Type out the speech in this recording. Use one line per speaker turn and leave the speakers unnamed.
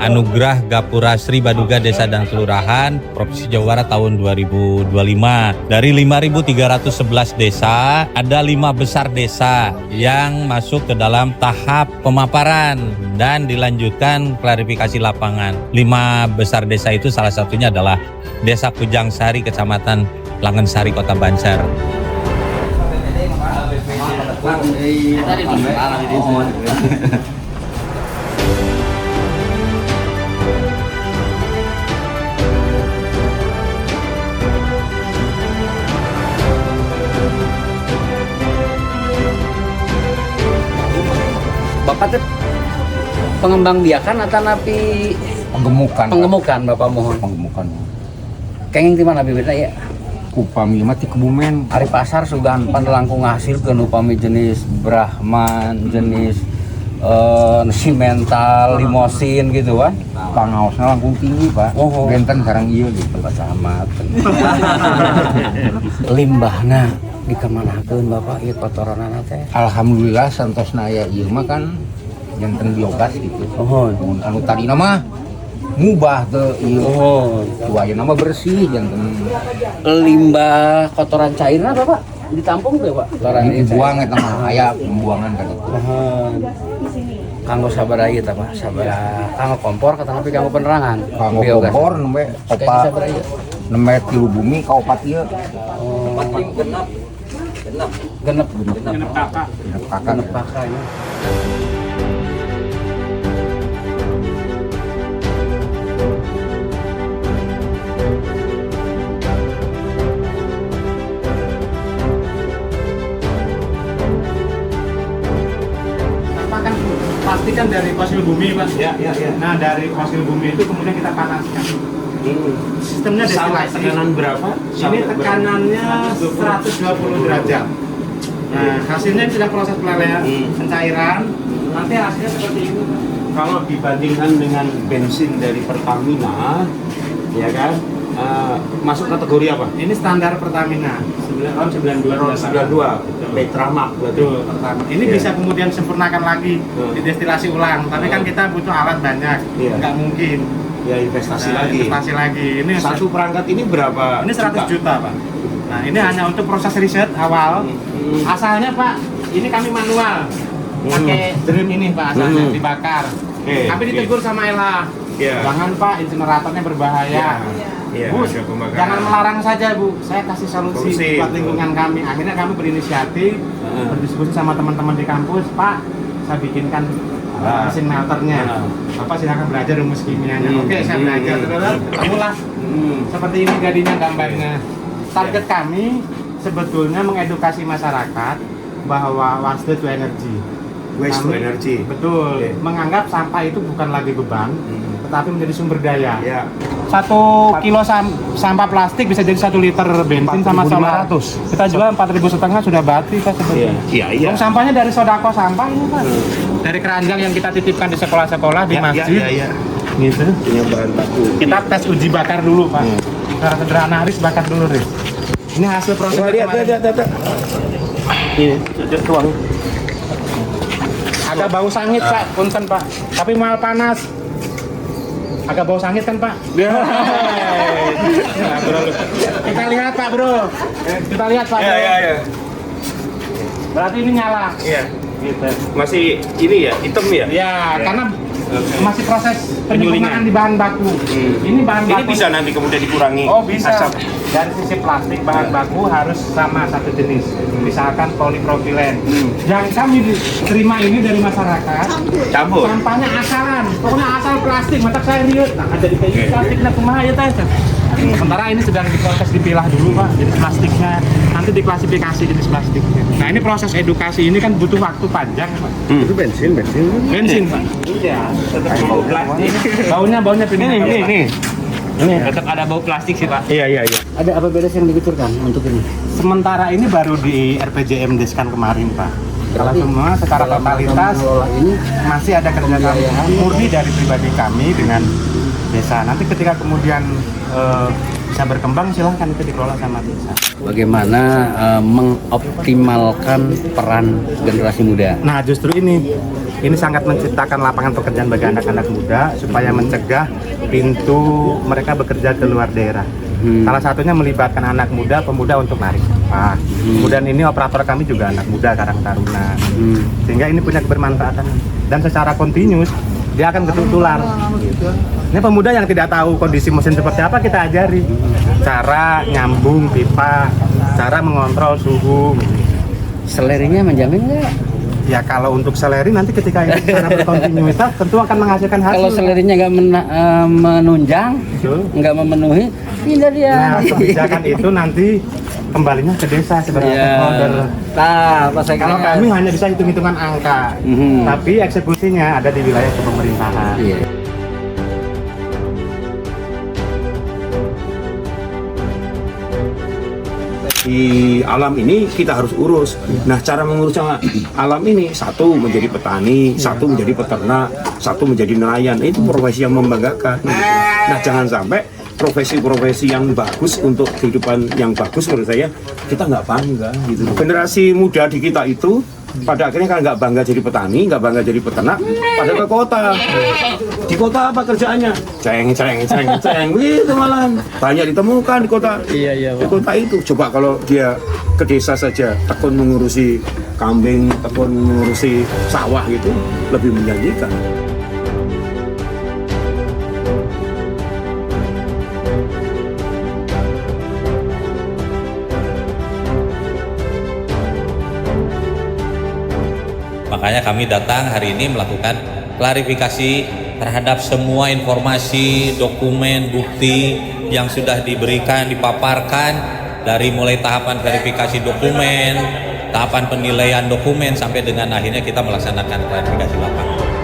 Anugerah Gapura Sri Baduga Desa dan Kelurahan Provinsi Jawa Barat tahun 2025. Dari 5.311 desa, ada 5 besar desa yang masuk ke dalam tahap pemaparan dan dilanjutkan klarifikasi lapangan. 5 besar desa itu salah satunya adalah Desa Kujang Sari, Kecamatan Langensari, Kota Banjar.
Bapak teh pengembang biakan atau napi penggemukan Bapak mohon
Penggemukan.
kenging di mana bibitna ya
Upami mati Kebumen.
hari pasar sugan pan langkung ngahasilkeun upami jenis Brahman, jenis simental, limosin gitu kan.
Pangaosna langkung tinggi, Pak.
Oh.
Benten sareng ieu gitu.
Camat. Limbahna dikemanakeun Bapak ieu kotoranana teh?
Alhamdulillah santosna aya ieu mah kan janten biogas gitu.
Oh.
Mun anu tadi mah mubah teu ieu.
Oh.
Tu ayeuna mah bersih janten
Limbah kotoran cairna Bapak ditampung teh Pak? Kotoran
dibuang eta mah aya pembuangan ka ditu.
Kanggo sabaraha ieu teh Pak? Sabaraha kanggo kompor kata nepi kanggo penerangan?
Kanggo
Biogas.
kompor nembe
Kayaknya
opat
sabaraha ieu?
nembe tilu bumi ka opat ieu.
Genep
Kakak.
Genep pakainya.
Plastik kan dari fosil bumi, Pak. Ya. Nah, dari fosil bumi itu kemudian kita panaskan. Sistemnya destilasi.
Tekanan berapa?
Ini tekanannya 120 derajat. Nah, hasilnya sudah proses pelelehan, pencairan. Nanti hasilnya seperti ini.
Kalau dibandingkan dengan bensin dari Pertamina, ya kan, masuk kategori apa?
Ini standar Pertamina. Tahun 92.
Tahun 92, Petramax berarti.
Betul, pertama. Ini
Iya.
bisa kemudian sempurnakan lagi, didestilasi ulang. Tapi kan kita butuh alat banyak,
Iya.
nggak mungkin.
Ya investasi
Nah,
lagi.
investasi lagi. Ini
Satu perangkat ini berapa?
Ini 100 juta, Pak. Nah, ini hanya untuk proses riset awal. Asalnya, Pak, ini kami manual. Pakai drum ini, Pak, asalnya dibakar. Tapi ditegur sama Ella.
Iya.
Jangan, Pak, inseneratornya berbahaya.
Iya,
Bu,
ada pembakaran.
jangan melarang saja, Bu. Saya kasih solusi buat lingkungan kami. Akhirnya kami berinisiatif, berdiskusi sama teman-teman di kampus, Pak, saya bikinkan mesin melternya. Bapak silakan belajar rumus kimianya. Oke, saya belajar. Ketemulah seperti ini jadinya gambarnya. Target kami sebetulnya mengedukasi masyarakat bahwa waste to energy.
Waste to energy.
Betul.
Oke.
Menganggap sampah itu bukan lagi beban, tetapi menjadi sumber daya.
Ya.
1 kilo sampah plastik bisa jadi 1 liter bensin sama solar.
4.500.
Kita jual 4.500 sudah bati Pak sebetulnya.
Iya.
Dong, sampahnya dari sodako sampah ini Pak. Dari keranjang yang kita titipkan di sekolah-sekolah di masjid.
Iya.
Gitu.
Punya bahan baku.
Kita tes uji bakar dulu Pak. Secara sederhana Haris bakar dulu Riz. Ini hasil proses.
Lihat. Ini, tuang.
Agak bau sangit Pak, punten Pak. Tapi mal panas. Agak bau sangit kan Pak? Nah, bro. Kita lihat Pak Bro. Kita lihat Pak. Bro.
Iya.
Berarti ini nyala.
Iya.
Gitu.
Masih ini ya, hitam ya?
Ya, karena masih proses
Penyulingan.
penyempurnaan di bahan baku. Ini bahan
Ini
baku.
bisa nanti kemudian dikurangi.
Oh bisa.
asap.
Dari sisi plastik bahan baku harus sama satu jenis. Misalkan polipropilen. Yang kami terima ini dari masyarakat.
Campur.
Sampahnya asalan. Pokoknya asal plastik. Mata saya riut. Nah, jadi kayak plastik nak kumaha ya teh. Sementara ini sedang diproses dipilah dulu Pak. Jenis plastiknya nanti diklasifikasi jenis plastiknya. Nah ini proses edukasi ini kan butuh waktu panjang Pak.
Itu bensin.
Bensin Pak.
Iya, tetap bau plastik.
Baunya pindah.
Ini.
Tetap ada bau plastik sih Pak.
Iya.
Ada apa beres yang dikucurkan untuk ini?
Sementara ini baru di RPJM Deskan kemarin Pak. Kalau semua secara totalitas
mengelola ini
masih ada kerjasama murni dari pribadi kami dengan desa. Nanti ketika kemudian bisa berkembang, silahkan itu dikelola sama desa.
Bagaimana mengoptimalkan peran generasi muda?
Nah justru ini sangat menciptakan lapangan pekerjaan bagi anak-anak muda supaya mencegah pintu mereka bekerja ke luar daerah. Salah satunya melibatkan anak muda, pemuda untuk narik sampah. Kemudian ini operator kami juga anak muda, Karang Taruna. Sehingga ini punya kebermanfaatan dan secara kontinus dia akan ketutular. Ini pemuda yang tidak tahu kondisi mesin seperti apa kita ajari. Cara nyambung pipa, cara mengontrol suhu.
Selerinya menjamin nggak?
Ya kalau untuk seleri nanti ketika ini secara berkontinuitas tentu akan menghasilkan hasil.
Kalau selerinya nggak menunjang, nggak memenuhi, pindah dia.
Nah kebijakan itu nanti kembalinya ke desa sebagai stakeholder.
Nah,
Kalau kami hanya bisa hitung-hitungan angka, tapi eksekusinya ada di wilayah kepemerintahan.
Iya.
Di alam ini kita harus urus. Nah, cara mengurus alam ini, satu menjadi petani, satu menjadi peternak, satu menjadi nelayan. Itu profesi yang membanggakan. Nah, jangan sampai profesi-profesi yang bagus untuk kehidupan yang bagus menurut saya kita nggak bangga gitu. Generasi muda di kita itu pada akhirnya kan nggak bangga jadi petani, nggak bangga jadi peternak, pada ke kota. Di kota apa kerjaannya? Ceng gitu malah banyak ditemukan di kota.
Iya.
Di kota itu coba kalau dia ke desa saja, tekun mengurusi kambing, tekun mengurusi sawah gitu, lebih menjanjikan.
Makanya kami datang hari ini melakukan klarifikasi terhadap semua informasi, dokumen, bukti yang sudah diberikan, dipaparkan dari mulai tahapan verifikasi dokumen, tahapan penilaian dokumen sampai dengan akhirnya kita melaksanakan klarifikasi lapangan.